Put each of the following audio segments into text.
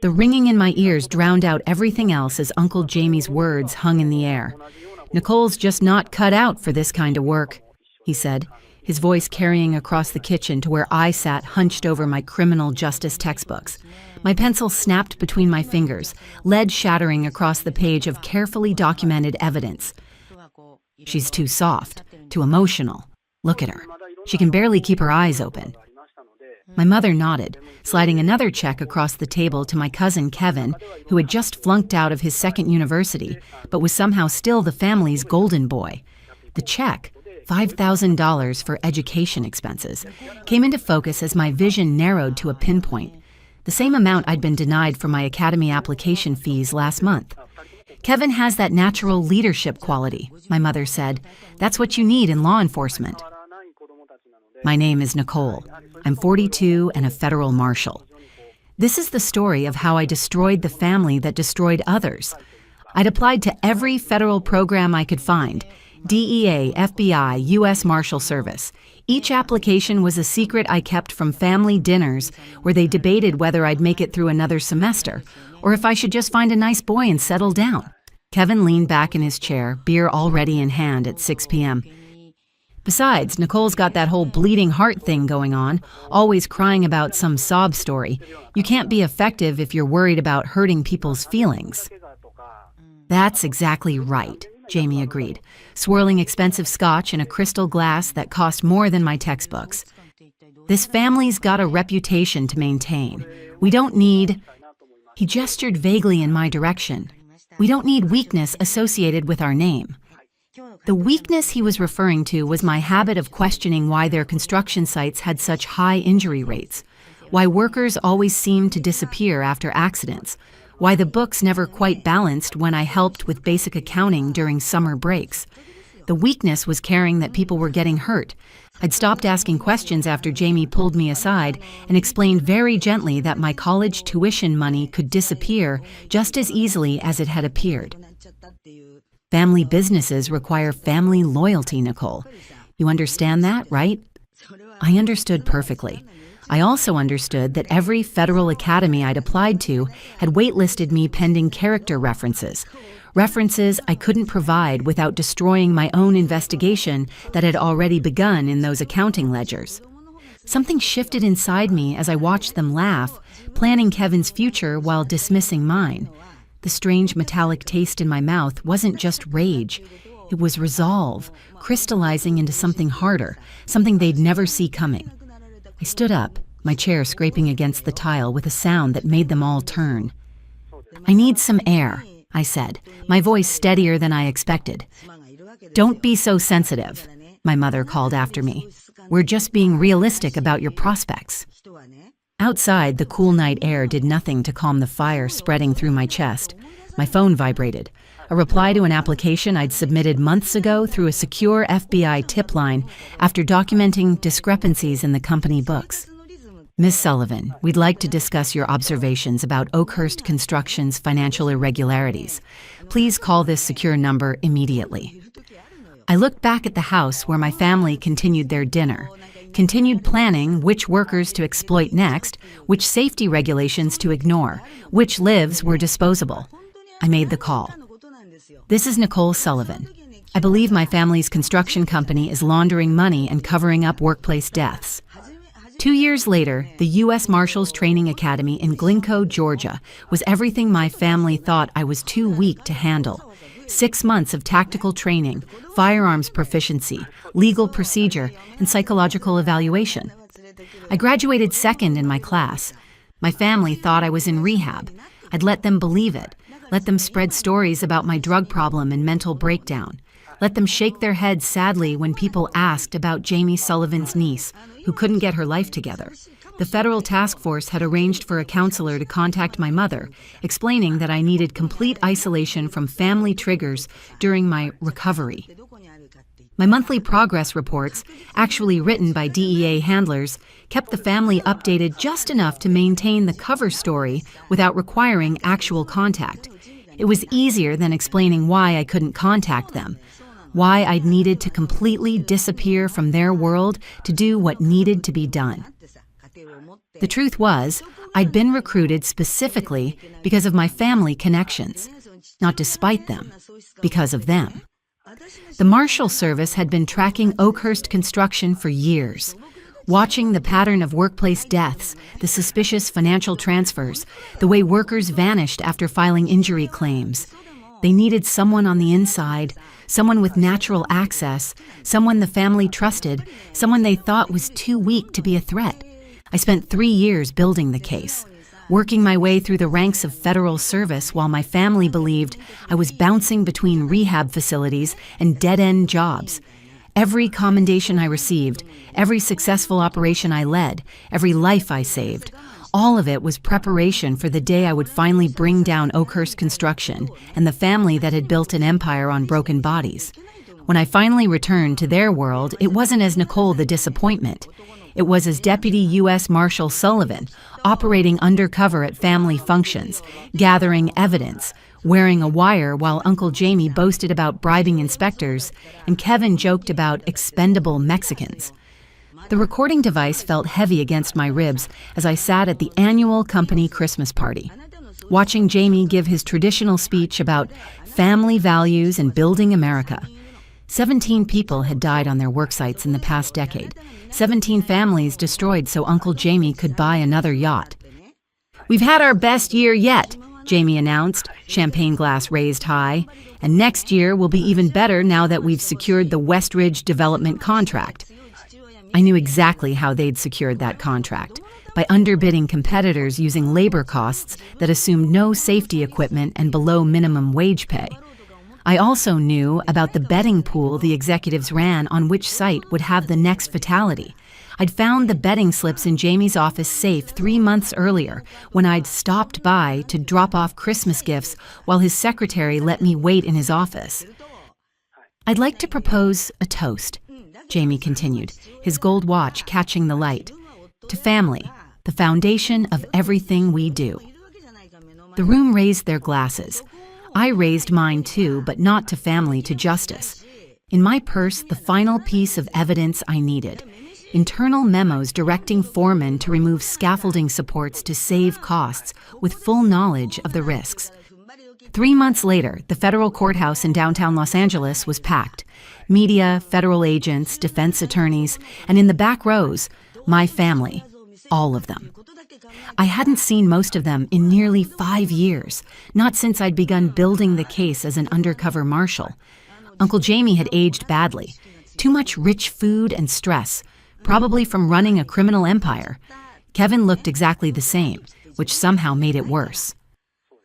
The ringing in my ears drowned out everything else as Uncle Jamie's words hung in the air. "Nicole's just not cut out for this kind of work," he said, his voice carrying across the kitchen to where I sat hunched over my criminal justice textbooks. My pencil snapped between my fingers, lead shattering across the page of carefully documented evidence. "She's too soft, too emotional. Look at her. She can barely keep her eyes open." My mother nodded, sliding another check across the table to my cousin Kevin, who had just flunked out of his second university, but was somehow still the family's golden boy. The check, $5,000 for education expenses, came into focus as my vision narrowed to a pinpoint, the same amount I'd been denied for my academy application fees last month. "Kevin has that natural leadership quality," my mother said. "That's what you need in law enforcement." My name is Nicole. I'm 42 and a federal marshal. This is the story of how I destroyed the family that destroyed others. I'd applied to every federal program I could find: DEA, FBI, U.S. Marshal Service. Each application was a secret I kept from family dinners where they debated whether I'd make it through another semester or if I should just find a nice boy and settle down. Kevin leaned back in his chair, beer already in hand at 6 p.m. "Besides, Nicole's got that whole bleeding heart thing going on, always crying about some sob story. You can't be effective if you're worried about hurting people's feelings." "That's exactly right," Jamie agreed, swirling expensive scotch in a crystal glass that cost more than my textbooks. "This family's got a reputation to maintain. We don't need—" He gestured vaguely in my direction. "We don't need weakness associated with our name." The weakness he was referring to was my habit of questioning why their construction sites had such high injury rates, why workers always seemed to disappear after accidents, why the books never quite balanced when I helped with basic accounting during summer breaks. The weakness was caring that people were getting hurt. I'd stopped asking questions after Jamie pulled me aside and explained very gently that my college tuition money could disappear just as easily as it had appeared. Family businesses require family loyalty, Nicole. You understand that, right? I understood perfectly. I also understood that every federal academy I'd applied to had waitlisted me pending character references I couldn't provide without destroying my own investigation that had already begun in those accounting ledgers. Something shifted inside me as I watched them laugh, planning Kevin's future while dismissing mine. The strange metallic taste in my mouth wasn't just rage. It was resolve, crystallizing into something harder, something they'd never see coming. I stood up, my chair scraping against the tile with a sound that made them all turn. "I need some air," I said, my voice steadier than I expected. "Don't be so sensitive," my mother called after me. "We're just being realistic about your prospects." Outside, the cool night air did nothing to calm the fire spreading through my chest. My phone vibrated. A reply to an application I'd submitted months ago through a secure FBI tip line after documenting discrepancies in the company books. "Ms. Sullivan, we'd like to discuss your observations about Oakhurst Construction's financial irregularities. Please call this secure number immediately." I looked back at the house where my family continued their dinner, continued planning which workers to exploit next, which safety regulations to ignore, which lives were disposable. I made the call. "This is Nicole Sullivan. I believe my family's construction company is laundering money and covering up workplace deaths." 2 years later, the U.S. Marshals Training Academy in Glencoe, Georgia, was everything my family thought I was too weak to handle. 6 months of tactical training, firearms proficiency, legal procedure, and psychological evaluation. I graduated second in my class. My family thought I was in rehab. I'd let them believe it, let them spread stories about my drug problem and mental breakdown, let them shake their heads sadly when people asked about Jamie Sullivan's niece, who couldn't get her life together. The federal task force had arranged for a counselor to contact my mother, explaining that I needed complete isolation from family triggers during my recovery. My monthly progress reports, actually written by DEA handlers, kept the family updated just enough to maintain the cover story without requiring actual contact. It was easier than explaining why I couldn't contact them, why I'd needed to completely disappear from their world to do what needed to be done. The truth was, I'd been recruited specifically because of my family connections, not despite them, because of them. The Marshal Service had been tracking Oakhurst construction for years, watching the pattern of workplace deaths, the suspicious financial transfers, the way workers vanished after filing injury claims. They needed someone on the inside, someone with natural access, someone the family trusted, someone they thought was too weak to be a threat. I spent 3 years building the case, working my way through the ranks of federal service while my family believed I was bouncing between rehab facilities and dead-end jobs. Every commendation I received, every successful operation I led, every life I saved, all of it was preparation for the day I would finally bring down Oakhurst construction and the family that had built an empire on broken bodies. When I finally returned to their world, it wasn't as Nicole the disappointment. It was as Deputy U.S. Marshal Sullivan, operating undercover at family functions, gathering evidence, wearing a wire while Uncle Jamie boasted about bribing inspectors, and Kevin joked about expendable Mexicans. The recording device felt heavy against my ribs as I sat at the annual company Christmas party, watching Jamie give his traditional speech about family values and building America. 17 people had died on their work sites in the past decade, 17 families destroyed so Uncle Jamie could buy another yacht. "We've had our best year yet," Jamie announced, champagne glass raised high, "and next year will be even better now that we've secured the Westridge development contract." I knew exactly how they'd secured that contract, by underbidding competitors using labor costs that assumed no safety equipment and below minimum wage pay. I also knew about the betting pool the executives ran on which site would have the next fatality. I'd found the betting slips in Jamie's office safe 3 months earlier when I'd stopped by to drop off Christmas gifts while his secretary let me wait in his office. "I'd like to propose a toast," Jamie continued, his gold watch catching the light. "To family, the foundation of everything we do." The room raised their glasses. I raised mine too, but not to family, to justice. In my purse, the final piece of evidence I needed. Internal memos directing foremen to remove scaffolding supports to save costs, with full knowledge of the risks. 3 months later, the federal courthouse in downtown Los Angeles was packed. Media, federal agents, defense attorneys, and in the back rows, my family, all of them. I hadn't seen most of them in nearly 5 years, not since I'd begun building the case as an undercover marshal. Uncle Jamie had aged badly. Too much rich food and stress, probably from running a criminal empire. Kevin looked exactly the same, which somehow made it worse.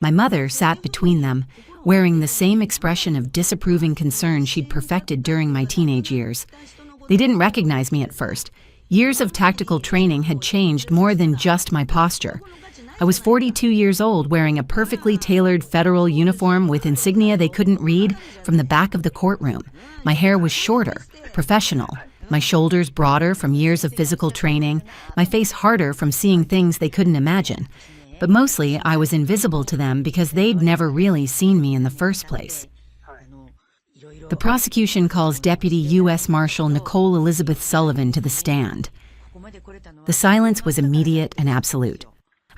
My mother sat between them, wearing the same expression of disapproving concern she'd perfected during my teenage years. They didn't recognize me at first. Years of tactical training had changed more than just my posture. I was 42 years old, wearing a perfectly tailored federal uniform with insignia they couldn't read from the back of the courtroom. My hair was shorter, professional, my shoulders broader from years of physical training, my face harder from seeing things they couldn't imagine. But mostly, I was invisible to them because they'd never really seen me in the first place. The prosecution calls Deputy U.S. Marshal Nicole Elizabeth Sullivan to the stand. The silence was immediate and absolute.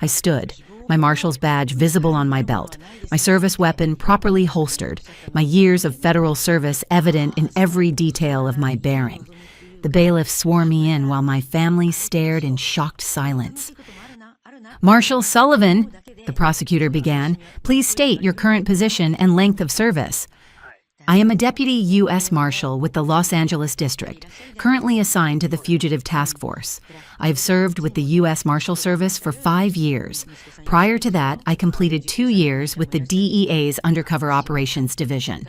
I stood, my marshal's badge visible on my belt, my service weapon properly holstered, my years of federal service evident in every detail of my bearing. The bailiff swore me in while my family stared in shocked silence. "Marshal Sullivan," the prosecutor began, "please state your current position and length of service." "I am a Deputy U.S. Marshal with the Los Angeles District, currently assigned to the Fugitive Task Force. I have served with the U.S. Marshal Service for 5 years. Prior to that, I completed 2 years with the DEA's Undercover Operations Division."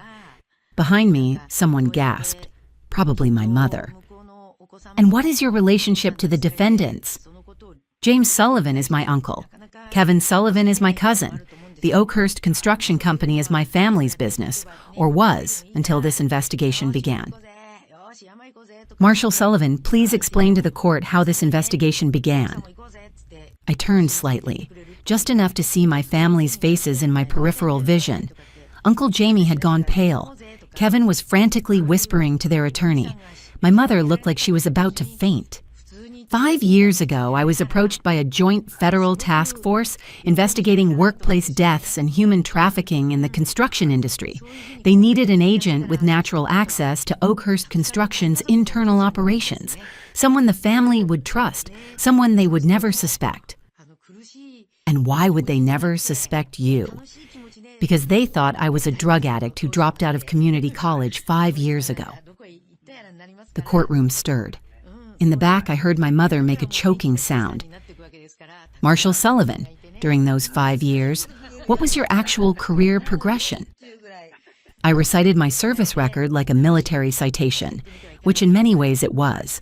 Behind me, someone gasped, probably my mother. "And what is your relationship to the defendants?" "James Sullivan is my uncle. Kevin Sullivan is my cousin. The Oakhurst Construction Company is my family's business, or was, until this investigation began." "Marshal Sullivan, please explain to the court how this investigation began." I turned slightly, just enough to see my family's faces in my peripheral vision. Uncle Jamie had gone pale. Kevin was frantically whispering to their attorney. My mother looked like she was about to faint. 5 years ago, I was approached by a joint federal task force investigating workplace deaths and human trafficking in the construction industry. They needed an agent with natural access to Oakhurst Construction's internal operations, someone the family would trust, someone they would never suspect. And why would they never suspect you? Because they thought I was a drug addict who dropped out of community college 5 years ago. The courtroom stirred. In the back, I heard my mother make a choking sound. Marshall Sullivan, during those 5 years, what was your actual career progression? I recited my service record like a military citation, which in many ways it was.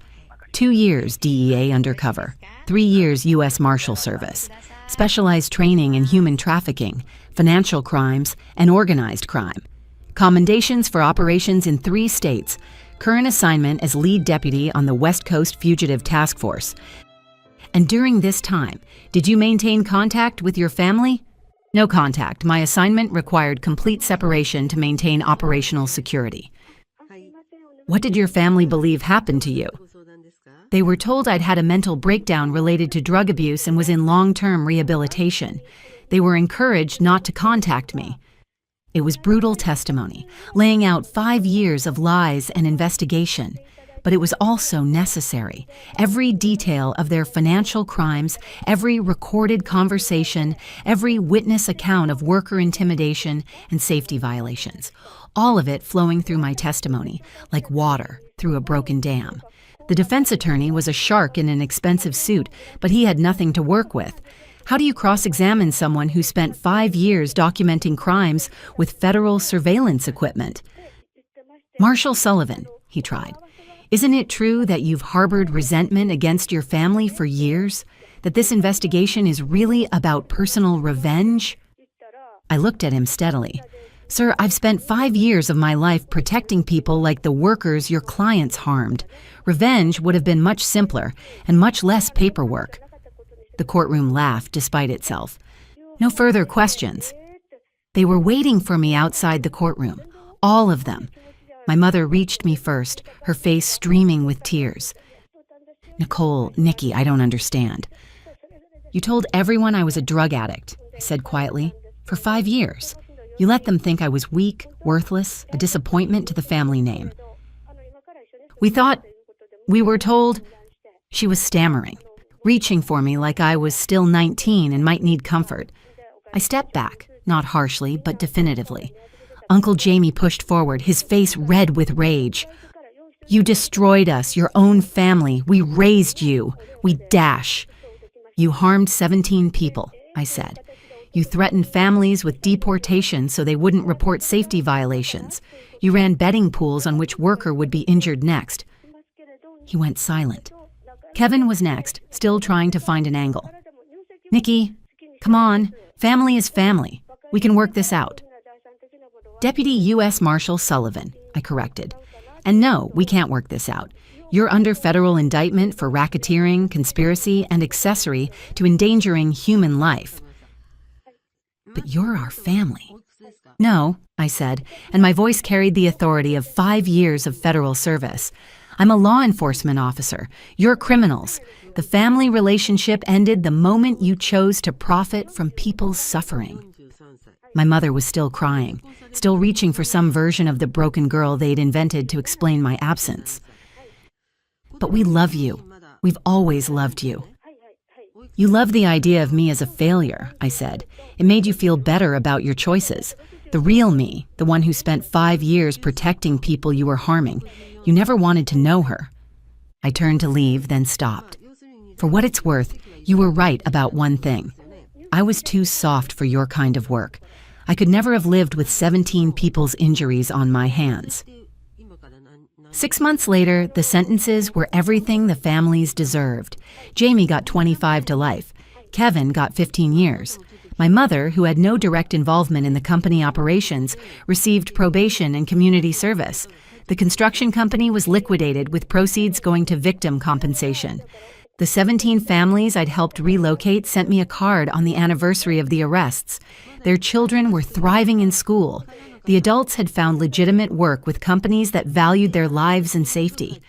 2 years DEA undercover, 3 years U.S. Marshal Service, specialized training in human trafficking, financial crimes, and organized crime. Commendations for operations in 3 states, current assignment as lead deputy on the West Coast Fugitive Task Force. And during this time, did you maintain contact with your family? No contact. My assignment required complete separation to maintain operational security. What did your family believe happened to you? They were told I'd had a mental breakdown related to drug abuse and was in long-term rehabilitation. They were encouraged not to contact me. It was brutal testimony, laying out 5 years of lies and investigation. But it was also necessary. Every detail of their financial crimes, every recorded conversation, every witness account of worker intimidation and safety violations. All of it flowing through my testimony, like water through a broken dam. The defense attorney was a shark in an expensive suit, but he had nothing to work with. How do you cross-examine someone who spent 5 years documenting crimes with federal surveillance equipment? Marshall Sullivan, he tried. Isn't it true that you've harbored resentment against your family for years? That this investigation is really about personal revenge? I looked at him steadily. Sir, I've spent 5 years of my life protecting people like the workers your clients harmed. Revenge would have been much simpler and much less paperwork. The courtroom laughed despite itself. No further questions. They were waiting for me outside the courtroom, all of them. My mother reached me first, her face streaming with tears. Nicole, Nikki, I don't understand. You told everyone I was a drug addict, I said quietly, for 5 years. You let them think I was weak, worthless, a disappointment to the family name. We were told. She was stammering, reaching for me like I was still 19 and might need comfort. I stepped back, not harshly, but definitively. Uncle Jamie pushed forward, his face red with rage. You destroyed us, your own family. We raised you. We dash. You harmed 17 people, I said. You threatened families with deportation so they wouldn't report safety violations. You ran betting pools on which worker would be injured next. He went silent. Kevin was next, still trying to find an angle. Nikki, come on. Family is family. We can work this out. Deputy U.S. Marshal Sullivan, I corrected. And no, we can't work this out. You're under federal indictment for racketeering, conspiracy, and accessory to endangering human life. But you're our family. No, I said, and my voice carried the authority of 5 years of federal service. I'm a law enforcement officer. You're criminals. The family relationship ended the moment you chose to profit from people's suffering. My mother was still crying, still reaching for some version of the broken girl they'd invented to explain my absence. But we love you. We've always loved you. You love the idea of me as a failure, I said. It made you feel better about your choices. The real me, the one who spent 5 years protecting people you were harming. You never wanted to know her. I turned to leave, then stopped. For what it's worth, you were right about one thing. I was too soft for your kind of work. I could never have lived with 17 people's injuries on my hands. 6 months later, the sentences were everything the families deserved. Jamie got 25 to life. Kevin got 15 years. My mother, who had no direct involvement in the company operations, received probation and community service. The construction company was liquidated with proceeds going to victim compensation. The 17 families I'd helped relocate sent me a card on the anniversary of the arrests. Their children were thriving in school. The adults had found legitimate work with companies that valued their lives and safety.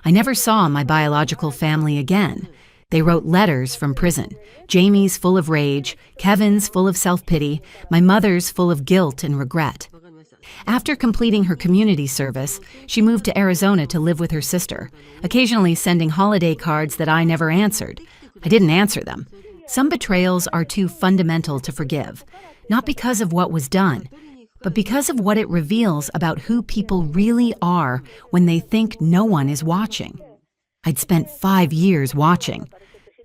I never saw my biological family again. They wrote letters from prison. Jamie's full of rage, Kevin's full of self-pity, my mother's full of guilt and regret. After completing her community service, she moved to Arizona to live with her sister, occasionally sending holiday cards that I never answered. I didn't answer them. Some betrayals are too fundamental to forgive, not because of what was done, but because of what it reveals about who people really are when they think no one is watching. I'd spent 5 years watching.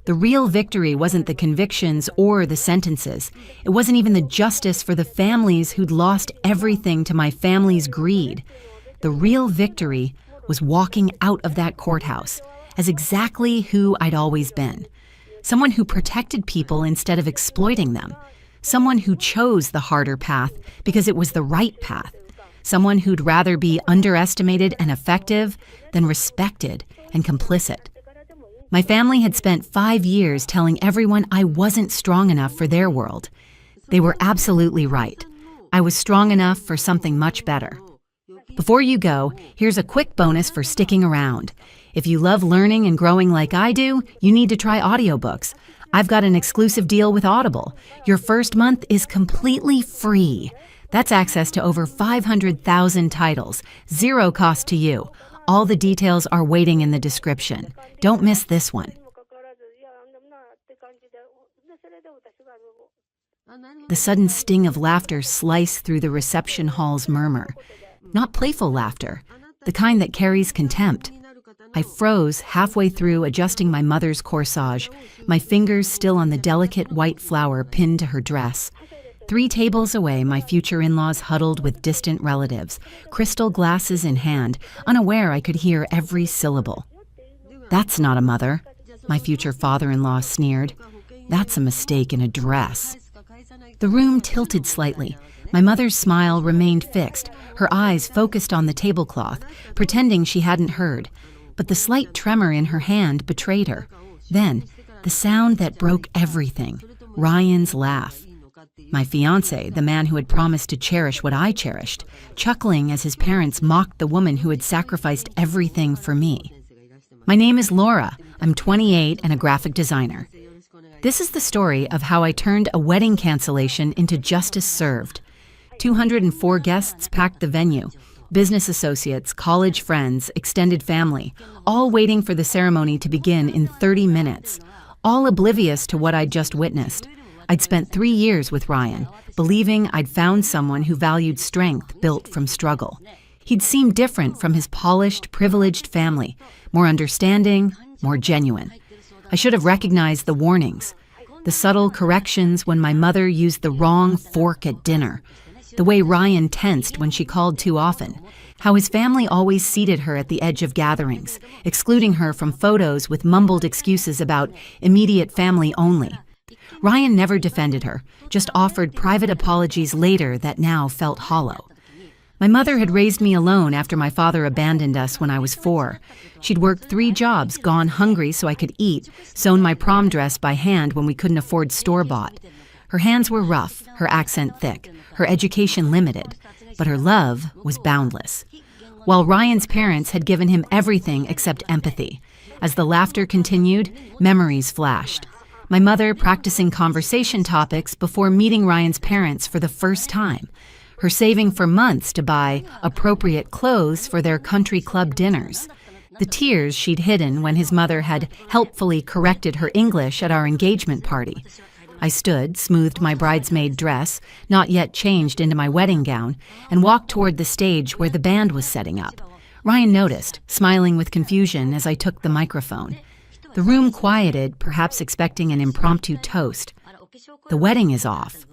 The real victory wasn't the convictions or the sentences. It wasn't even the justice for the families who'd lost everything to my family's greed. The real victory was walking out of that courthouse as exactly who I'd always been. Someone who protected people instead of exploiting them. Someone who chose the harder path because it was the right path. Someone who'd rather be underestimated and effective than respected and complicit. My family had spent 5 years telling everyone I wasn't strong enough for their world. They were absolutely right. I was strong enough for something much better. Before you go, here's a quick bonus for sticking around. If you love learning and growing like I do, you need to try audiobooks. I've got an exclusive deal with Audible. Your first month is completely free. That's access to over 500,000 titles, zero cost to you. All the details are waiting in the description. Don't miss this one. The sudden sting of laughter sliced through the reception hall's murmur. Not playful laughter, the kind that carries contempt. I froze halfway through adjusting my mother's corsage, my fingers still on the delicate white flower pinned to her dress. 3 tables away, my future in-laws huddled with distant relatives, crystal glasses in hand, unaware I could hear every syllable. "That's not a mother," my future father-in-law sneered. "That's a mistake in a dress." The room tilted slightly. My mother's smile remained fixed, her eyes focused on the tablecloth, pretending she hadn't heard. But the slight tremor in her hand betrayed her. Then, the sound that broke everything, Ryan's laugh. My fiancé, the man who had promised to cherish what I cherished, chuckling as his parents mocked the woman who had sacrificed everything for me. "My name is Laura. I'm 28 and a graphic designer. This is the story of how I turned a wedding cancellation into justice served. 204 guests packed the venue. Business associates, college friends, extended family, all waiting for the ceremony to begin in 30 minutes, all oblivious to what I'd just witnessed. I'd spent 3 years with Ryan, believing I'd found someone who valued strength built from struggle. He'd seemed different from his polished, privileged family, more understanding, more genuine. I should have recognized the warnings, the subtle corrections when my mother used the wrong fork at dinner, the way Ryan tensed when she called too often, how his family always seated her at the edge of gatherings, excluding her from photos with mumbled excuses about immediate family only. Ryan never defended her, just offered private apologies later that now felt hollow. My mother had raised me alone after my father abandoned us when I was 4. She'd worked 3 jobs, gone hungry so I could eat, sewn my prom dress by hand when we couldn't afford store-bought. Her hands were rough, her accent thick, her education limited, but her love was boundless. While Ryan's parents had given him everything except empathy. As the laughter continued, memories flashed. My mother practicing conversation topics before meeting Ryan's parents for the first time. Her saving for months to buy appropriate clothes for their country club dinners. The tears she'd hidden when his mother had helpfully corrected her English at our engagement party. I stood, smoothed my bridesmaid dress, not yet changed into my wedding gown, and walked toward the stage where the band was setting up. Ryan noticed, smiling with confusion as I took the microphone. The room quieted, perhaps expecting an impromptu toast. "The wedding is off.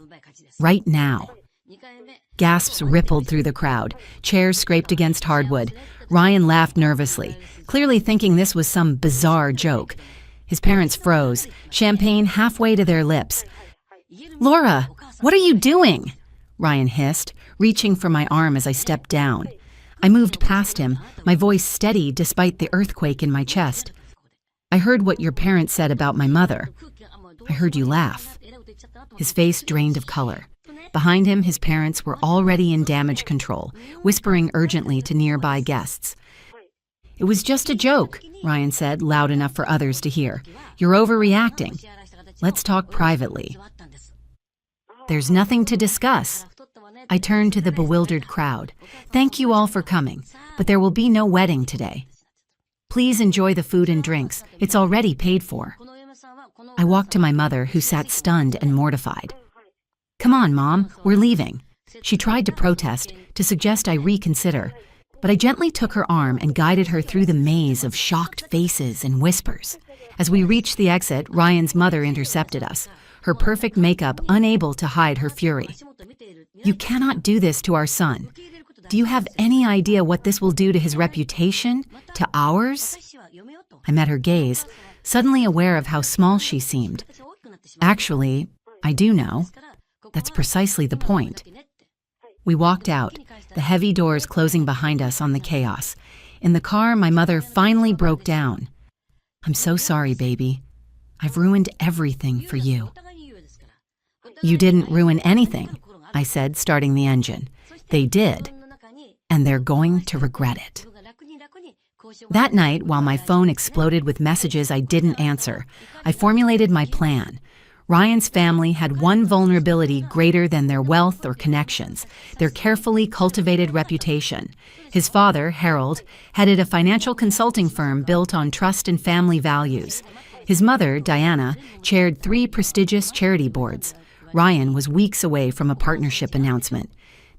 Right now." Gasps rippled through the crowd. Chairs scraped against hardwood. Ryan laughed nervously, clearly thinking this was some bizarre joke. His parents froze, champagne halfway to their lips. "Laura, what are you doing?" Ryan hissed, reaching for my arm as I stepped down. I moved past him, my voice steady despite the earthquake in my chest. "I heard what your parents said about my mother. I heard you laugh." His face drained of color. Behind him, his parents were already in damage control, whispering urgently to nearby guests. It was just a joke, Ryan said, loud enough for others to hear. You're overreacting. Let's talk privately. There's nothing to discuss. I turned to the bewildered crowd. Thank you all for coming, but there will be no wedding today. Please enjoy the food and drinks. It's already paid for. I walked to my mother, who sat stunned and mortified. Come on, Mom, we're leaving. She tried to protest, to suggest I reconsider, but I gently took her arm and guided her through the maze of shocked faces and whispers. As we reached the exit, Ryan's mother intercepted us, her perfect makeup unable to hide her fury. You cannot do this to our son. Do you have any idea what this will do to his reputation, to ours? I met her gaze, suddenly aware of how small she seemed. Actually, I do know. That's precisely the point. We walked out, the heavy doors closing behind us on the chaos. In the car, my mother finally broke down. I'm so sorry, baby. I've ruined everything for you. You didn't ruin anything, I said, starting the engine. They did, and they're going to regret it. That night, while my phone exploded with messages I didn't answer, I formulated my plan. Ryan's family had one vulnerability greater than their wealth or connections, their carefully cultivated reputation. His father, Harold, headed a financial consulting firm built on trust and family values. His mother, Diana, chaired 3 prestigious charity boards. Ryan was weeks away from a partnership announcement.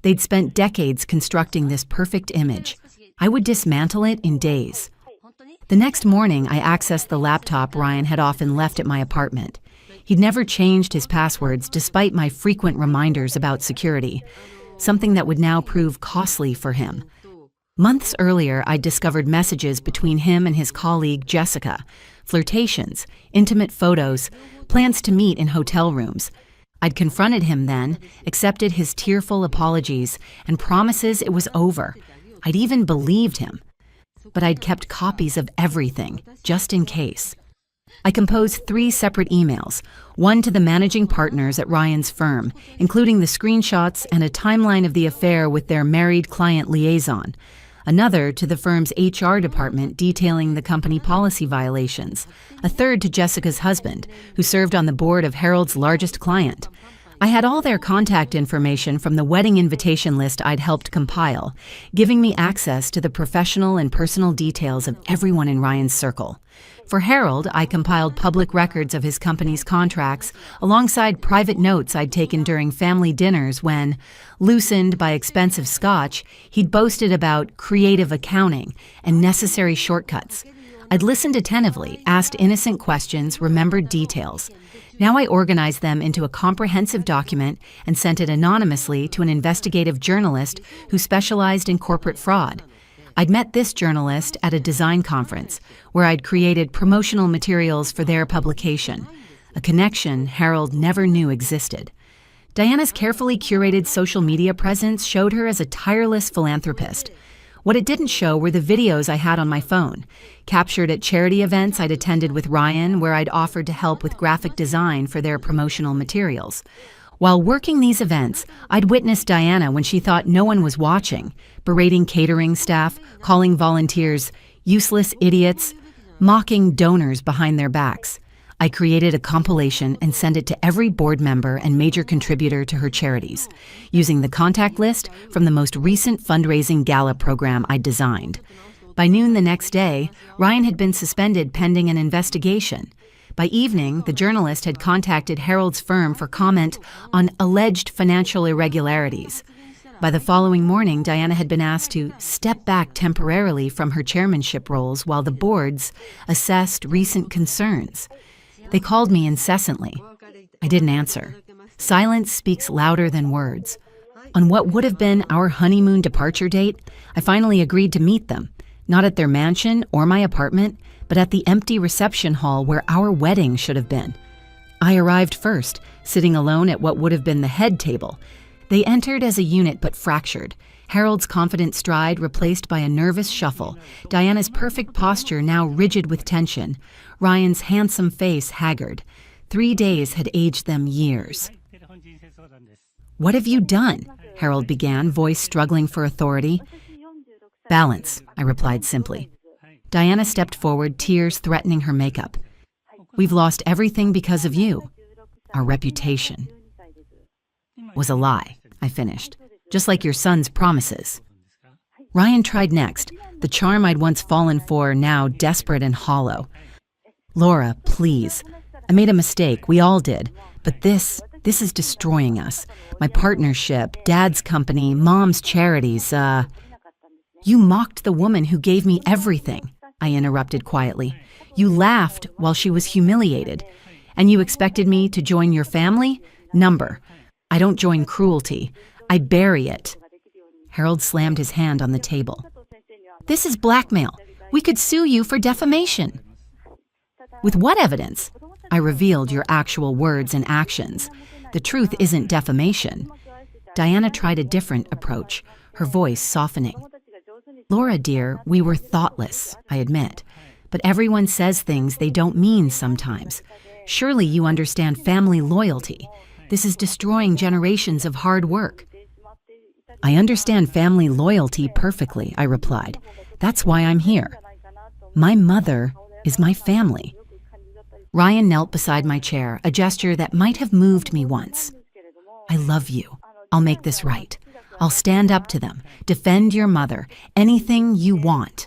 They'd spent decades constructing this perfect image. I would dismantle it in days. The next morning, I accessed the laptop Ryan had often left at my apartment. He'd never changed his passwords despite my frequent reminders about security, something that would now prove costly for him. Months earlier, I'd discovered messages between him and his colleague Jessica, flirtations, intimate photos, plans to meet in hotel rooms. I'd confronted him then, accepted his tearful apologies, and promises it was over. I'd even believed him. But I'd kept copies of everything, just in case. I composed 3 separate emails, one to the managing partners at Ryan's firm, including the screenshots and a timeline of the affair with their married client liaison, another to the firm's HR department detailing the company policy violations, a third to Jessica's husband, who served on the board of Harold's largest client. I had all their contact information from the wedding invitation list I'd helped compile, giving me access to the professional and personal details of everyone in Ryan's circle. For Harold, I compiled public records of his company's contracts alongside private notes I'd taken during family dinners when, loosened by expensive scotch, he'd boasted about creative accounting and necessary shortcuts. I'd listened attentively, asked innocent questions, remembered details. Now I organized them into a comprehensive document and sent it anonymously to an investigative journalist who specialized in corporate fraud. I'd met this journalist at a design conference where I'd created promotional materials for their publication, a connection Harold never knew existed. Diana's carefully curated social media presence showed her as a tireless philanthropist. What it didn't show were the videos I had on my phone, captured at charity events I'd attended with Ryan, where I'd offered to help with graphic design for their promotional materials. While working these events, I'd witnessed Diana when she thought no one was watching, berating catering staff, calling volunteers useless idiots, mocking donors behind their backs. I created a compilation and sent it to every board member and major contributor to her charities, using the contact list from the most recent fundraising gala program I'd designed. By noon the next day, Ryan had been suspended pending an investigation. By evening, the journalist had contacted Harold's firm for comment on alleged financial irregularities. By the following morning, Diana had been asked to step back temporarily from her chairmanship roles while the boards assessed recent concerns. They called me incessantly. I didn't answer. Silence speaks louder than words. On what would have been our honeymoon departure date, I finally agreed to meet them, not at their mansion or my apartment, but at the empty reception hall where our wedding should have been. I arrived first, sitting alone at what would have been the head table. They entered as a unit but fractured. Harold's confident stride replaced by a nervous shuffle, Diana's perfect posture now rigid with tension, Ryan's handsome face haggard. 3 days had aged them years. "What have you done?" Harold began, voice struggling for authority. "Balance," I replied simply. Diana stepped forward, tears threatening her makeup. "We've lost everything because of you. Our reputation." "Was a lie," I finished. "Just like your son's promises." Ryan tried next, the charm I'd once fallen for, now desperate and hollow. "Laura, please. I made a mistake, we all did. But this is destroying us. My partnership, Dad's company, Mom's charities, You mocked the woman who gave me everything," I interrupted quietly. "You laughed while she was humiliated. And you expected me to join your family? Number. I don't join cruelty. I bury it." Harold slammed his hand on the table. "This is blackmail. We could sue you for defamation." "With what evidence?" I revealed your actual words and actions. The truth isn't defamation. Diana tried a different approach, her voice softening. "Laura, dear, we were thoughtless, I admit. But everyone says things they don't mean sometimes. Surely you understand family loyalty. This is destroying generations of hard work." "I understand family loyalty perfectly," I replied. "That's why I'm here. My mother is my family." Ryan knelt beside my chair, a gesture that might have moved me once. "I love you. I'll make this right. I'll stand up to them, defend your mother, anything you want."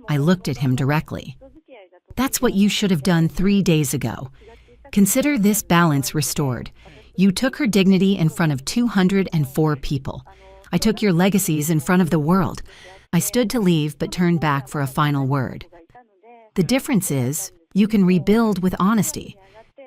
I looked at him directly. "That's what you should have done 3 days ago. Consider this balance restored. You took her dignity in front of 204 people. I took your legacies in front of the world." I stood to leave but turned back for a final word. "The difference is, you can rebuild with honesty.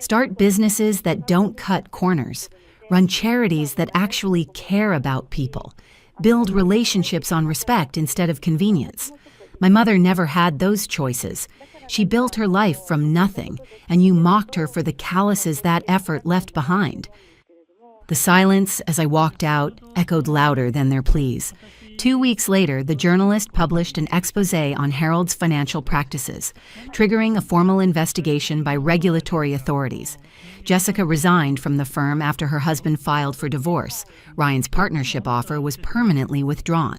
Start businesses that don't cut corners. Run charities that actually care about people. Build relationships on respect instead of convenience. My mother never had those choices. She built her life from nothing, and you mocked her for the calluses that effort left behind." The silence as I walked out echoed louder than their pleas. 2 weeks later, the journalist published an exposé on Harold's financial practices, triggering a formal investigation by regulatory authorities. Jessica resigned from the firm after her husband filed for divorce. Ryan's partnership offer was permanently withdrawn.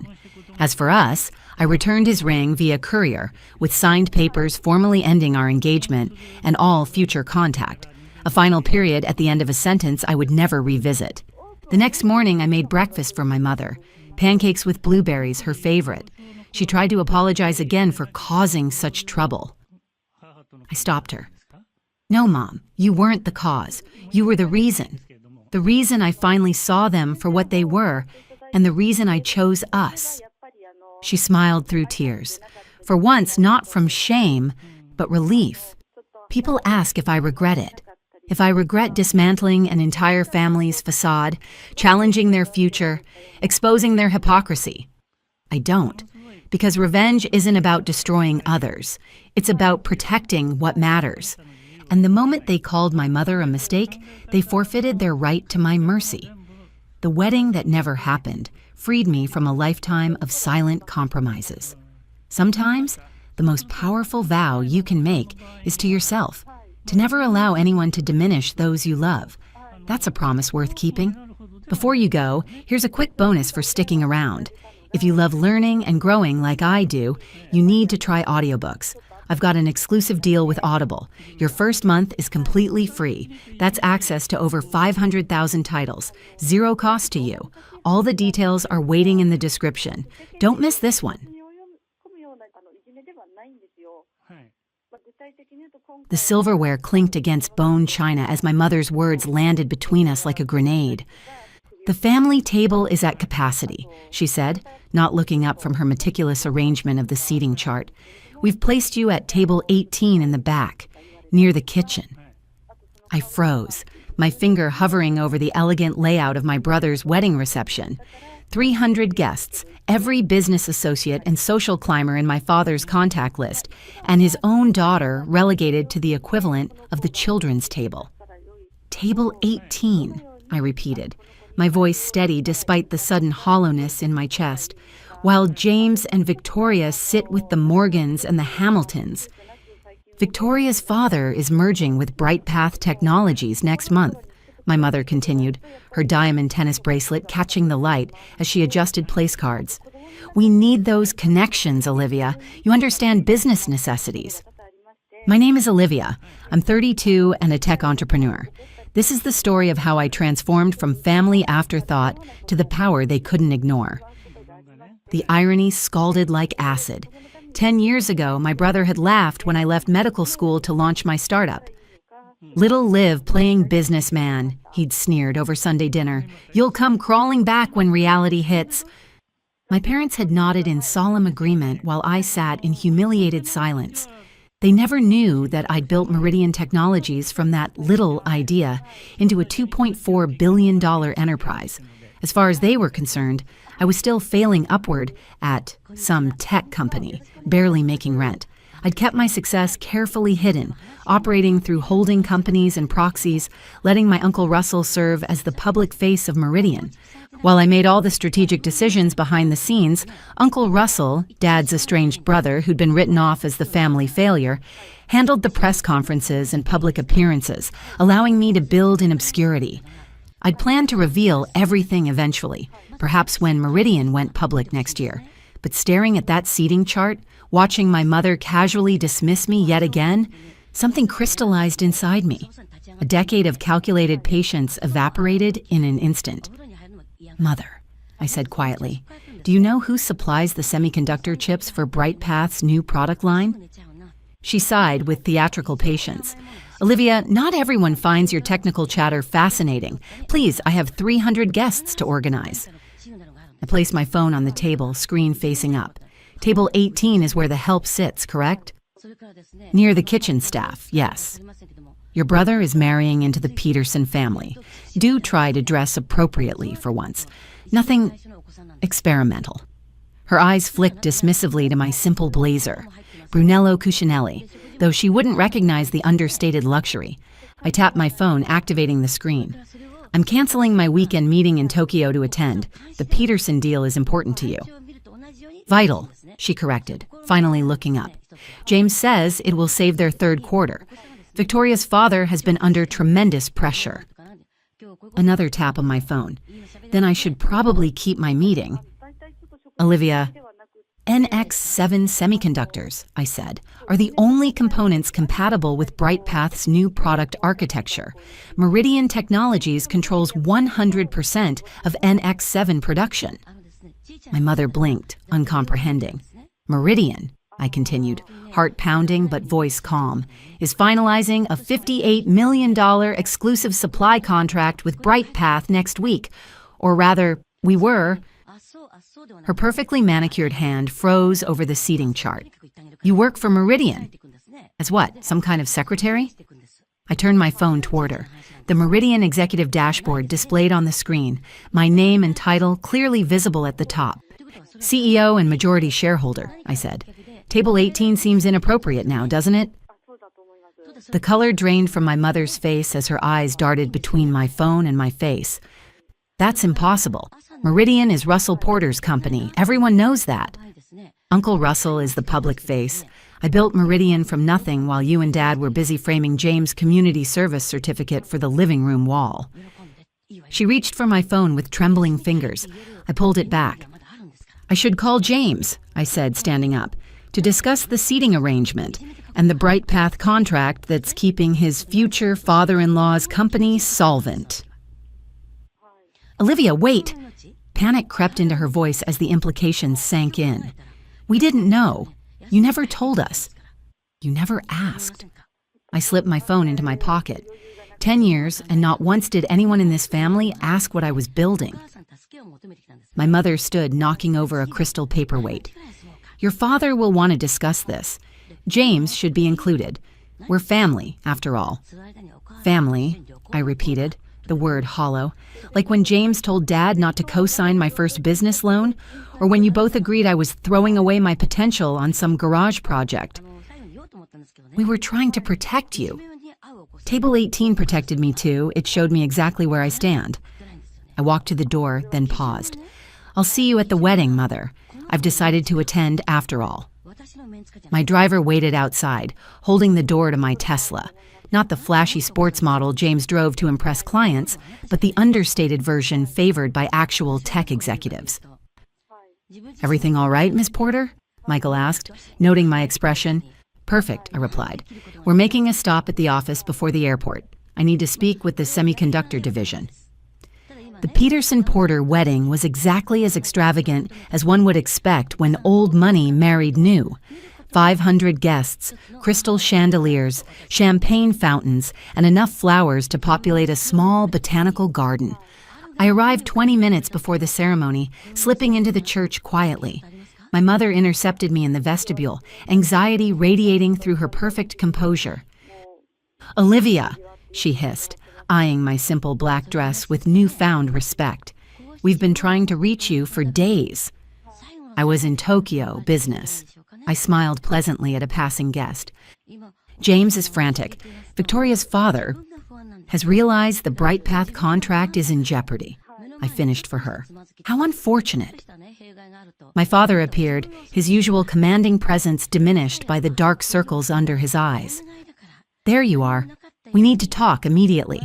As for us, I returned his ring via courier, with signed papers formally ending our engagement and all future contact. A final period at the end of a sentence I would never revisit. The next morning, I made breakfast for my mother. Pancakes with blueberries, her favorite. She tried to apologize again for causing such trouble. I stopped her. "No, Mom, you weren't the cause. You were the reason. The reason I finally saw them for what they were, and the reason I chose us." She smiled through tears. For once, not from shame, but relief. People ask if I regret it. If I regret dismantling an entire family's facade, challenging their future, exposing their hypocrisy. I don't, because revenge isn't about destroying others. It's about protecting what matters. And the moment they called my mother a mistake, they forfeited their right to my mercy. The wedding that never happened freed me from a lifetime of silent compromises. Sometimes, the most powerful vow you can make is to yourself, to never allow anyone to diminish those you love. That's a promise worth keeping. Before you go, here's a quick bonus for sticking around. If you love learning and growing like I do, you need to try audiobooks. I've got an exclusive deal with Audible. Your first month is completely free. That's access to over 500,000 titles. Zero cost to you. All the details are waiting in the description. Don't miss this one. The silverware clinked against bone china as my mother's words landed between us like a grenade. "The family table is at capacity," she said, not looking up from her meticulous arrangement of the seating chart. "We've placed you at table 18 in the back, near the kitchen." I froze, my finger hovering over the elegant layout of my brother's wedding reception. 300 guests, every business associate and social climber in my father's contact list, and his own daughter relegated to the equivalent of the children's table. "Table 18, I repeated, my voice steady despite the sudden hollowness in my chest, "while James and Victoria sit with the Morgans and the Hamiltons. Victoria's father is merging with Bright Path Technologies next month," my mother continued, her diamond tennis bracelet catching the light as she adjusted place cards. We need those connections, Olivia. You understand business necessities. My name is Olivia. I'm 32 and a tech entrepreneur. This is the story of how I transformed from family afterthought to the power they couldn't ignore. The irony scalded like acid. 10 years ago, my brother had laughed when I left medical school to launch my startup. "Little Liv playing businessman," he'd sneered over Sunday dinner. "You'll come crawling back when reality hits." My parents had nodded in solemn agreement while I sat in humiliated silence. They never knew that I'd built Meridian Technologies from that little idea into a $2.4 billion enterprise. As far as they were concerned, I was still failing upward at some tech company, barely making rent. I'd kept my success carefully hidden, operating through holding companies and proxies, letting my Uncle Russell serve as the public face of Meridian. While I made all the strategic decisions behind the scenes, Uncle Russell, Dad's estranged brother who'd been written off as the family failure, handled the press conferences and public appearances, allowing me to build in obscurity. I'd planned to reveal everything eventually, perhaps when Meridian went public next year. But staring at that seating chart, watching my mother casually dismiss me yet again, something crystallized inside me. A decade of calculated patience evaporated in an instant. "Mother," I said quietly, "do you know who supplies the semiconductor chips for BrightPath's new product line?" She sighed with theatrical patience. "Olivia, not everyone finds your technical chatter fascinating. Please, I have 300 guests to organize." I placed my phone on the table, screen facing up. "Table 18 is where the help sits, correct?" "Near the kitchen staff, yes." "Your brother is marrying into the Peterson family. Do try to dress appropriately for once. Nothing experimental." Her eyes flicked dismissively to my simple blazer, Brunello Cucinelli, though she wouldn't recognize the understated luxury. I tapped my phone, activating the screen. "I'm canceling my weekend meeting in Tokyo to attend. The Peterson deal is important to you." "Vital," she corrected, finally looking up. "James says it will save their third quarter. Victoria's father has been under tremendous pressure." Another tap on my phone. "Then I should probably keep my meeting." "Olivia, NX7 semiconductors," I said, "are the only components compatible with BrightPath's new product architecture. Meridian Technologies controls 100% of NX7 production." My mother blinked, uncomprehending. "Meridian," I continued, heart pounding but voice calm, "is finalizing a $58 million exclusive supply contract with BrightPath next week. Or rather, we were." Her perfectly manicured hand froze over the seating chart. "You work for Meridian." "As what, some kind of secretary?" I turned my phone toward her. The Meridian executive dashboard displayed on the screen, my name and title clearly visible at the top. "CEO and majority shareholder," I said. "Table 18 seems inappropriate now, doesn't it?" The color drained from my mother's face as her eyes darted between my phone and my face. "That's impossible. Meridian is Russell Porter's company. Everyone knows that." "Uncle Russell is the public face. I built Meridian from nothing while you and Dad were busy framing James' community service certificate for the living room wall." She reached for my phone with trembling fingers. I pulled it back. "I should call James," I said, standing up, "to discuss the seating arrangement and the BrightPath contract that's keeping his future father-in-law's company solvent." "Olivia, wait!" Panic crept into her voice as the implications sank in. "We didn't know. You never told us. You never asked." I slipped my phone into my pocket. 10 years, and not once did anyone in this family ask what I was building. My mother stood, knocking over a crystal paperweight. "Your father will want to discuss this. James should be included. We're family, after all." "Family," I repeated, the word hollow, like when James told Dad not to co-sign my first business loan, or when you both agreed I was throwing away my potential on some garage project. "We were trying to protect you." Table 18 protected me too. It showed me exactly where I stand. I walked to the door, then paused. "I'll see you at the wedding, Mother. I've decided to attend after all." My driver waited outside, holding the door to my Tesla. Not the flashy sports model James drove to impress clients, but the understated version favored by actual tech executives. "Everything all right, Miss Porter?" Michael asked, noting my expression. "Perfect," I replied. "We're making a stop at the office before the airport. I need to speak with the semiconductor division." The Peterson-Porter wedding was exactly as extravagant as one would expect when old money married new. 500 guests, crystal chandeliers, champagne fountains, and enough flowers to populate a small botanical garden. I arrived 20 minutes before the ceremony, slipping into the church quietly. My mother intercepted me in the vestibule, anxiety radiating through her perfect composure. "Olivia," she hissed, eyeing my simple black dress with newfound respect. "We've been trying to reach you for days." I was in Tokyo, business. I smiled pleasantly at a passing guest. "James is frantic. Victoria's father has realized the Bright Path contract is in jeopardy." I finished for her. "How unfortunate." My father appeared, his usual commanding presence diminished by the dark circles under his eyes. "There you are. We need to talk immediately."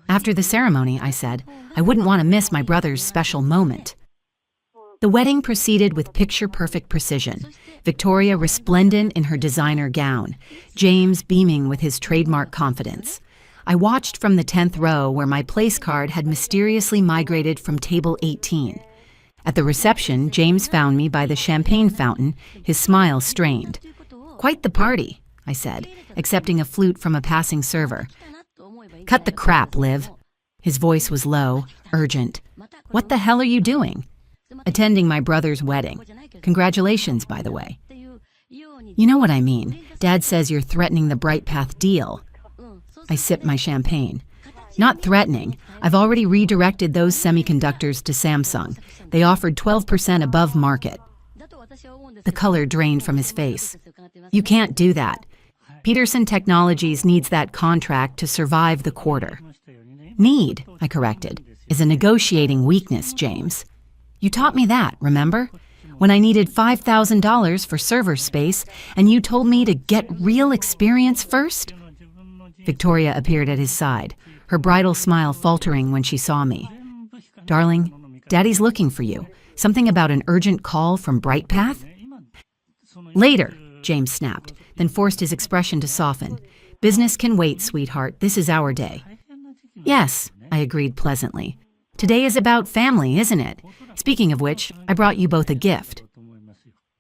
"After the ceremony," I said. "I wouldn't want to miss my brother's special moment." The wedding proceeded with picture-perfect precision. Victoria resplendent in her designer gown, James beaming with his trademark confidence. I watched from the 10th row where my place card had mysteriously migrated from table 18. At the reception, James found me by the champagne fountain, his smile strained. "Quite the party," I said, accepting a flute from a passing server. "Cut the crap, Liv." His voice was low, urgent. "What the hell are you doing?" "Attending my brother's wedding. Congratulations, by the way." "You know what I mean. Dad says you're threatening the Bright Path deal." I sipped my champagne. "Not threatening. I've already redirected those semiconductors to Samsung. They offered 12% above market." The color drained from his face. "You can't do that. Peterson Technologies needs that contract to survive the quarter." "Need," I corrected, "is a negotiating weakness, James. You taught me that, remember? When I needed $5,000 for server space and you told me to get real experience first?" Victoria appeared at his side, her bridal smile faltering when she saw me. "Darling, Daddy's looking for you. Something about an urgent call from Bright Path?" "Later," James snapped, then forced his expression to soften. "Business can wait, sweetheart. This is our day." "Yes," I agreed pleasantly. "Today is about family, isn't it? Speaking of which, I brought you both a gift."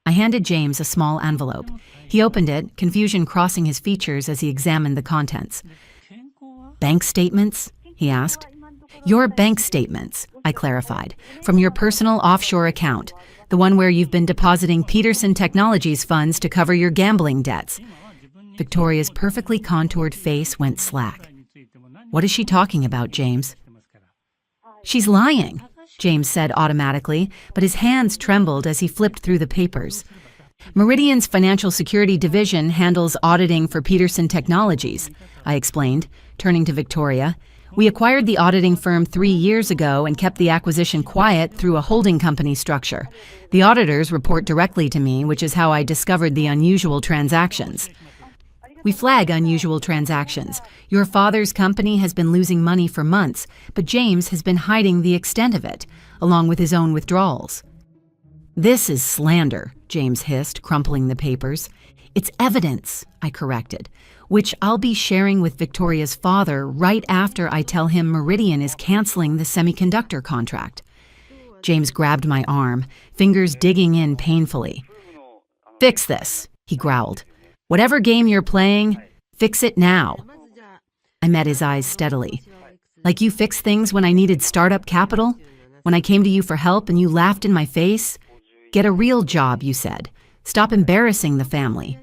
I handed James a small envelope. He opened it, confusion crossing his features as he examined the contents. "Bank statements?" he asked. "Your bank statements," I clarified, "from your personal offshore account, the one where you've been depositing Peterson Technologies funds to cover your gambling debts." Victoria's perfectly contoured face went slack. "What is she talking about, James?" "She's lying," James said automatically, but his hands trembled as he flipped through the papers. "Meridian's financial security division handles auditing for Peterson Technologies," I explained, turning to Victoria. "We acquired the auditing firm 3 years ago and kept the acquisition quiet through a holding company structure. The auditors report directly to me, which is how I discovered the unusual transactions." "We flag unusual transactions. Your father's company has been losing money for months, but James has been hiding the extent of it, along with his own withdrawals." "This is slander," James hissed, crumpling the papers. "It's evidence," I corrected, "which I'll be sharing with Victoria's father right after I tell him Meridian is canceling the semiconductor contract." James grabbed my arm, fingers digging in painfully. "Fix this," he growled. "Whatever game you're playing, fix it now." I met his eyes steadily. "Like you fixed things when I needed startup capital? When I came to you for help and you laughed in my face? Get a real job, you said. Stop embarrassing the family."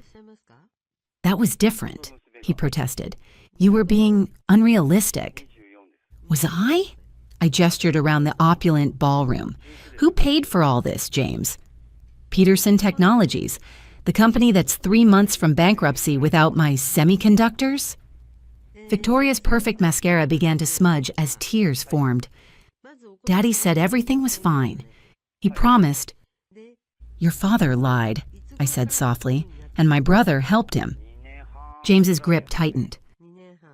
"That was different," he protested. "You were being unrealistic." "Was I?" I gestured around the opulent ballroom. "Who paid for all this, James?" "Peterson Technologies. The company that's 3 months from bankruptcy without my semiconductors?" Victoria's perfect mascara began to smudge as tears formed. "Daddy said everything was fine. He promised." "Your father lied," I said softly, "and my brother helped him." James's grip tightened.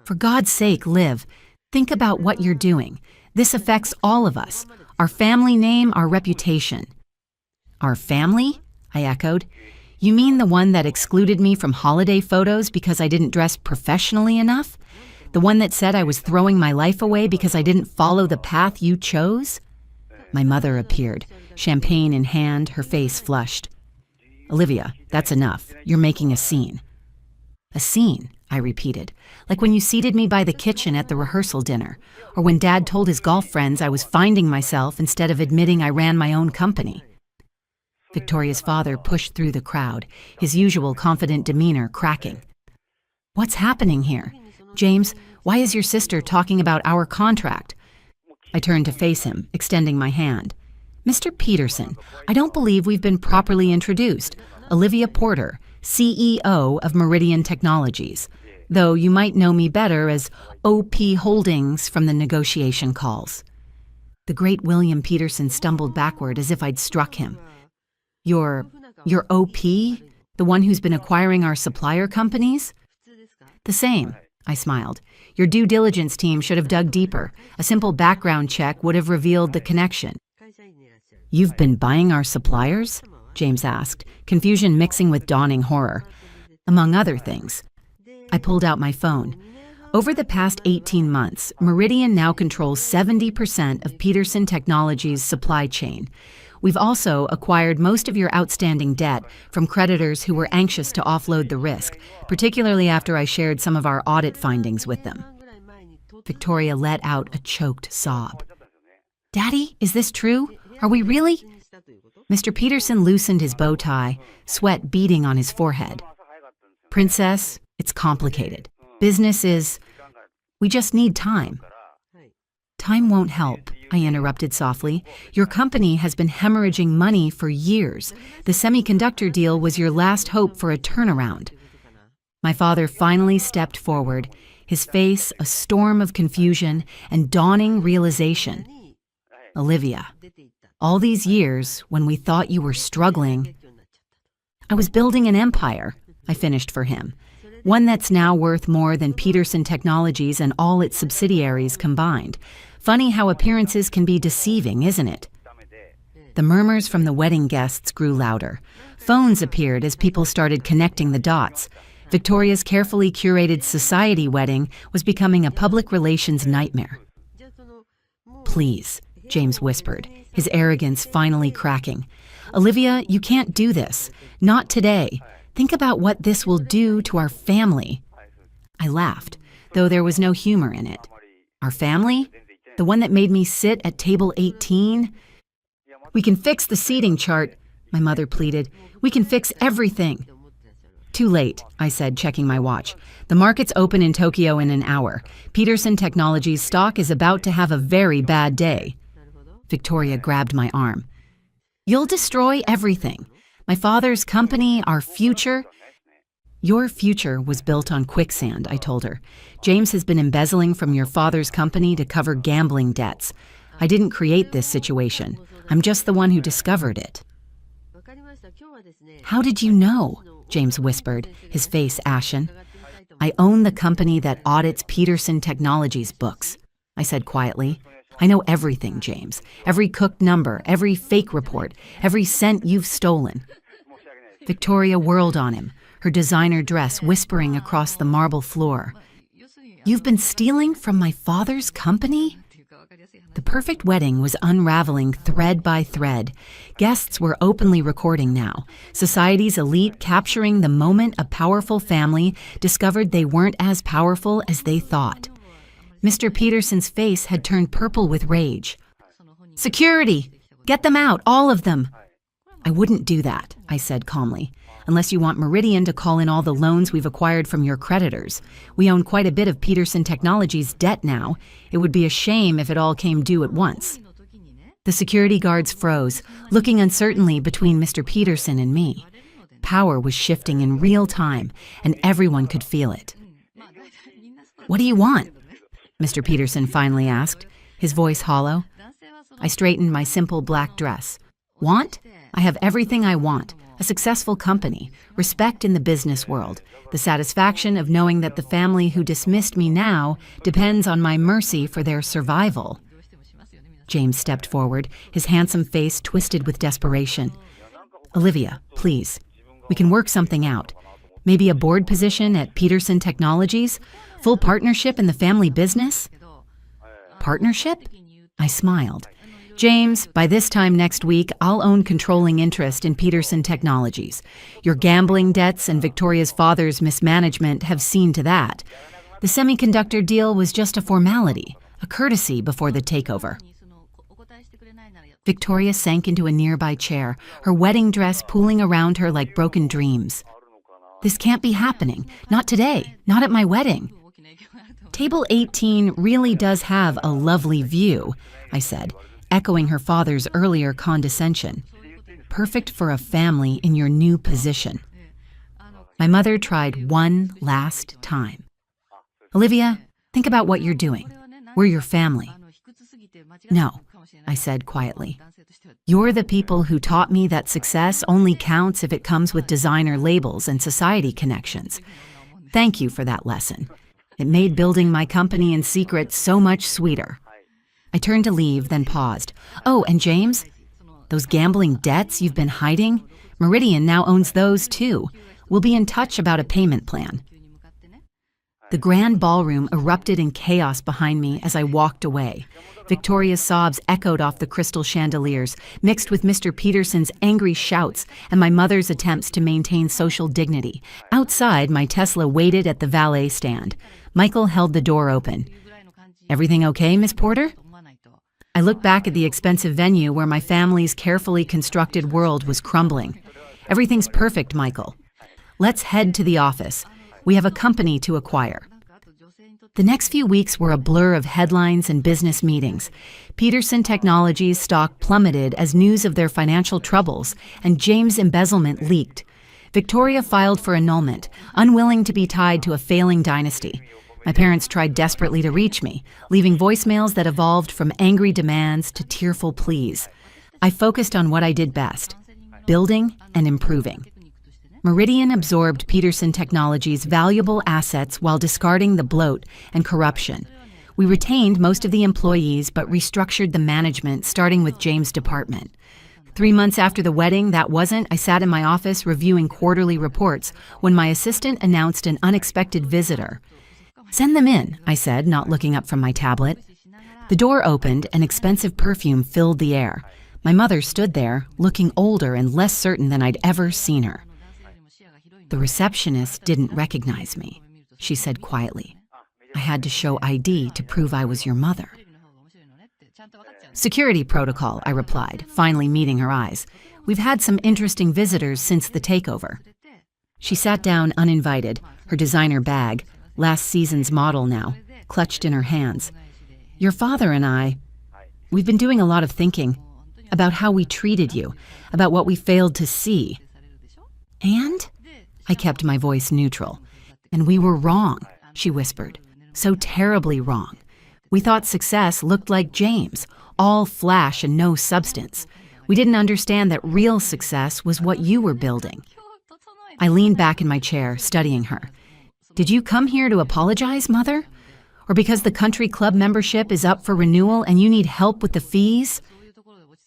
"For God's sake, Liv, think about what you're doing. This affects all of us, our family name, our reputation." Our family? I echoed. You mean the one that excluded me from holiday photos because I didn't dress professionally enough? The one that said I was throwing my life away because I didn't follow the path you chose? My mother appeared, champagne in hand, her face flushed. Olivia, that's enough. You're making a scene. A scene, I repeated, like when you seated me by the kitchen at the rehearsal dinner, or when Dad told his golf friends I was finding myself instead of admitting I ran my own company. Victoria's father pushed through the crowd, his usual confident demeanor cracking. What's happening here? James, why is your sister talking about our contract? I turned to face him, extending my hand. Mr. Peterson, I don't believe we've been properly introduced. Olivia Porter, CEO of Meridian Technologies, though you might know me better as OP Holdings from the negotiation calls. The great William Peterson stumbled backward as if I'd struck him. Your OP? The one who's been acquiring our supplier companies? The same, I smiled. Your due diligence team should have dug deeper. A simple background check would have revealed the connection. You've been buying our suppliers? James asked, confusion mixing with dawning horror. Among other things. I pulled out my phone. Over the past 18 months, Meridian now controls 70% of Peterson Technologies' supply chain. We've also acquired most of your outstanding debt from creditors who were anxious to offload the risk, particularly after I shared some of our audit findings with them. Victoria let out a choked sob. Daddy, is this true? Are we really? Mr. Peterson loosened his bow tie, sweat beading on his forehead. Princess, it's complicated. Business is... We just need time. Time won't help, I interrupted softly. Your company has been hemorrhaging money for years. The semiconductor deal was your last hope for a turnaround. My father finally stepped forward, his face a storm of confusion and dawning realization. Olivia, all these years, when we thought you were struggling, I was building an empire, I finished for him. One that's now worth more than Peterson Technologies and all its subsidiaries combined. Funny how appearances can be deceiving, isn't it? The murmurs from the wedding guests grew louder. Phones appeared as people started connecting the dots. Victoria's carefully curated society wedding was becoming a public relations nightmare. Please, James whispered, his arrogance finally cracking. Olivia, you can't do this. Not today. Think about what this will do to our family. I laughed, though there was no humor in it. Our family? The one that made me sit at table 18? We can fix the seating chart, my mother pleaded. We can fix everything. Too late, I said, checking my watch. The markets open in Tokyo in an hour. Peterson Technologies stock is about to have a very bad day. Victoria grabbed my arm. You'll destroy everything. My father's company, our future. Your future was built on quicksand, I told her. James has been embezzling from your father's company to cover gambling debts. I didn't create this situation. I'm just the one who discovered it. How did you know? James whispered, his face ashen. I own the company that audits Peterson Technologies books, I said quietly. I know everything, James. Every cooked number, every fake report, every cent you've stolen. Victoria whirled on him, her designer dress whispering across the marble floor. You've been stealing from my father's company? The perfect wedding was unraveling thread by thread. Guests were openly recording now. Society's elite capturing the moment a powerful family discovered they weren't as powerful as they thought. Mr. Peterson's face had turned purple with rage. Security! Get them out, all of them! I wouldn't do that, I said calmly, unless you want Meridian to call in all the loans we've acquired from your creditors. We own quite a bit of Peterson Technologies' debt now. It would be a shame if it all came due at once. The security guards froze, looking uncertainly between Mr. Peterson and me. Power was shifting in real time, and everyone could feel it. What do you want? Mr. Peterson finally asked, his voice hollow. I straightened my simple black dress. Want? I have everything I want. A successful company, respect in the business world, the satisfaction of knowing that the family who dismissed me now depends on my mercy for their survival. James stepped forward, his handsome face twisted with desperation. Olivia, please. We can work something out. Maybe a board position at Peterson Technologies? Full partnership in the family business? Partnership? I smiled. James, by this time next week, I'll own controlling interest in Peterson Technologies. Your gambling debts and Victoria's father's mismanagement have seen to that. The semiconductor deal was just a formality, a courtesy before the takeover. Victoria sank into a nearby chair, her wedding dress pooling around her like broken dreams. This can't be happening. Not today. Not at my wedding. Table 18 really does have a lovely view, I said, echoing her father's earlier condescension. Perfect for a family in your new position. My mother tried one last time. Olivia, think about what you're doing. We're your family. No, I said quietly. You're the people who taught me that success only counts if it comes with designer labels and society connections. Thank you for that lesson. It made building my company in secret so much sweeter. I turned to leave, then paused. Oh, and James? Those gambling debts you've been hiding? Meridian now owns those too. We'll be in touch about a payment plan. The grand ballroom erupted in chaos behind me as I walked away. Victoria's sobs echoed off the crystal chandeliers, mixed with Mr. Peterson's angry shouts and my mother's attempts to maintain social dignity. Outside, my Tesla waited at the valet stand. Michael held the door open. Everything okay, Miss Porter? I looked back at the expensive venue where my family's carefully constructed world was crumbling. Everything's perfect, Michael. Let's head to the office. We have a company to acquire. The next few weeks were a blur of headlines and business meetings. Peterson Technologies stock plummeted as news of their financial troubles, and James' embezzlement leaked. Victoria filed for annulment, unwilling to be tied to a failing dynasty. My parents tried desperately to reach me, leaving voicemails that evolved from angry demands to tearful pleas. I focused on what I did best, building and improving. Meridian absorbed Peterson Technologies' valuable assets while discarding the bloat and corruption. We retained most of the employees but restructured the management, starting with James' department. 3 months after the wedding, I sat in my office reviewing quarterly reports when my assistant announced an unexpected visitor. Send them in, I said, not looking up from my tablet. The door opened and expensive perfume filled the air. My mother stood there, looking older and less certain than I'd ever seen her. The receptionist didn't recognize me, she said quietly. I had to show ID to prove I was your mother. Security protocol, I replied, finally meeting her eyes. We've had some interesting visitors since the takeover. She sat down uninvited, her designer bag, last season's model now, clutched in her hands. Your father and we've been doing a lot of thinking about how we treated you, about what we failed to see. And? I kept my voice neutral. And we were wrong, she whispered. So terribly wrong. We thought success looked like James, all flash and no substance. We didn't understand that real success was what you were building. I leaned back in my chair, studying her. Did you come here to apologize, Mother? Or because the country club membership is up for renewal and you need help with the fees?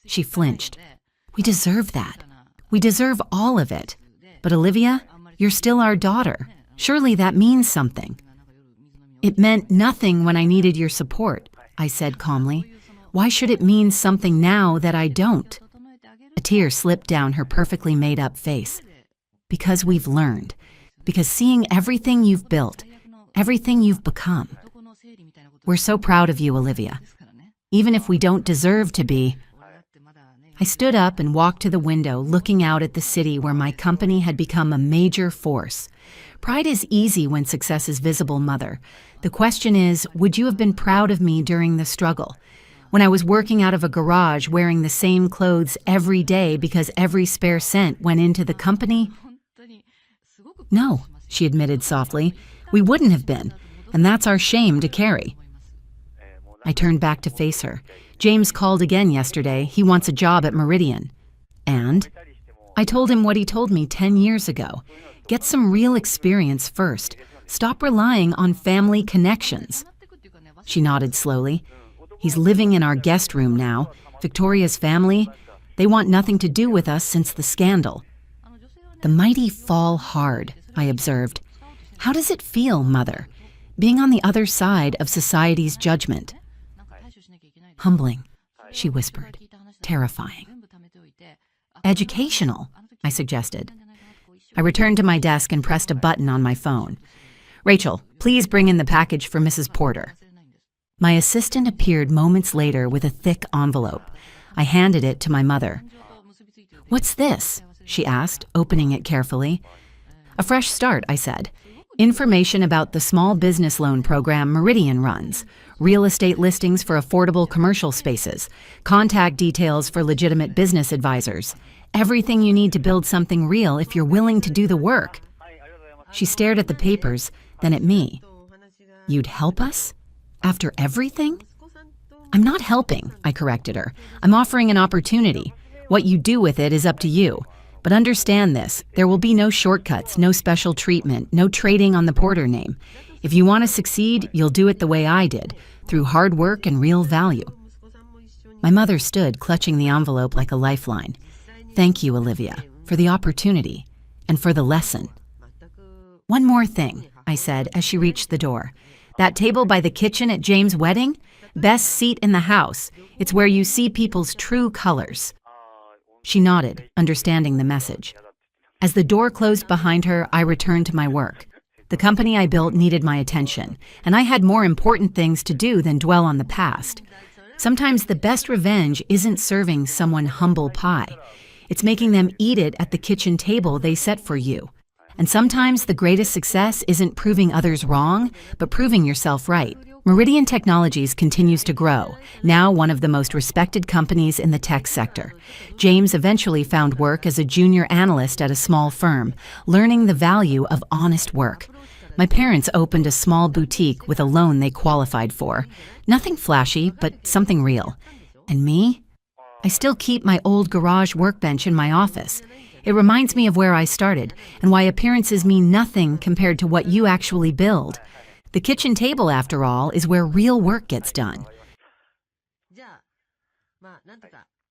She flinched. We deserve that. We deserve all of it. But Olivia, you're still our daughter. Surely that means something. It meant nothing when I needed your support, I said calmly. Why should it mean something now that I don't? A tear slipped down her perfectly made-up face. Because we've learned. Because seeing everything you've built, everything you've become. We're so proud of you, Olivia. Even if we don't deserve to be. I stood up and walked to the window, looking out at the city where my company had become a major force. Pride is easy when success is visible, Mother. The question is, would you have been proud of me during the struggle? When I was working out of a garage wearing the same clothes every day because every spare cent went into the company? No, she admitted softly. We wouldn't have been, and that's our shame to carry. I turned back to face her. James called again yesterday. He wants a job at Meridian. And? I told him what he told me 10 years ago. Get some real experience first. Stop relying on family connections. She nodded slowly. He's living in our guest room now. Victoria's family. They want nothing to do with us since the scandal. The mighty fall hard, I observed. How does it feel, Mother, being on the other side of society's judgment? Humbling, she whispered, terrifying. Educational, I suggested. I returned to my desk and pressed a button on my phone. Rachel, please bring in the package for Mrs. Porter. My assistant appeared moments later with a thick envelope. I handed it to my mother. What's this? She asked, opening it carefully. A fresh start, I said. Information about the small business loan program Meridian runs, real estate listings for affordable commercial spaces, contact details for legitimate business advisors, everything you need to build something real if you're willing to do the work. She stared at the papers, then at me. You'd help us? After everything? I'm not helping, I corrected her. I'm offering an opportunity. What you do with it is up to you. But understand this, there will be no shortcuts, no special treatment, no trading on the Porter name. If you want to succeed, you'll do it the way I did, through hard work and real value. My mother stood, clutching the envelope like a lifeline. Thank you, Olivia, for the opportunity and for the lesson. One more thing, I said as she reached the door. That table by the kitchen at James' wedding? Best seat in the house. It's where you see people's true colors. She nodded, understanding the message. As the door closed behind her, I returned to my work. The company I built needed my attention, and I had more important things to do than dwell on the past. Sometimes the best revenge isn't serving someone humble pie. It's making them eat it at the kitchen table they set for you. And sometimes the greatest success isn't proving others wrong, but proving yourself right. Meridian Technologies continues to grow, now one of the most respected companies in the tech sector. James eventually found work as a junior analyst at a small firm, learning the value of honest work. My parents opened a small boutique with a loan they qualified for. Nothing flashy, but something real. And me? I still keep my old garage workbench in my office. It reminds me of where I started and why appearances mean nothing compared to what you actually build. The kitchen table, after all, is where real work gets done.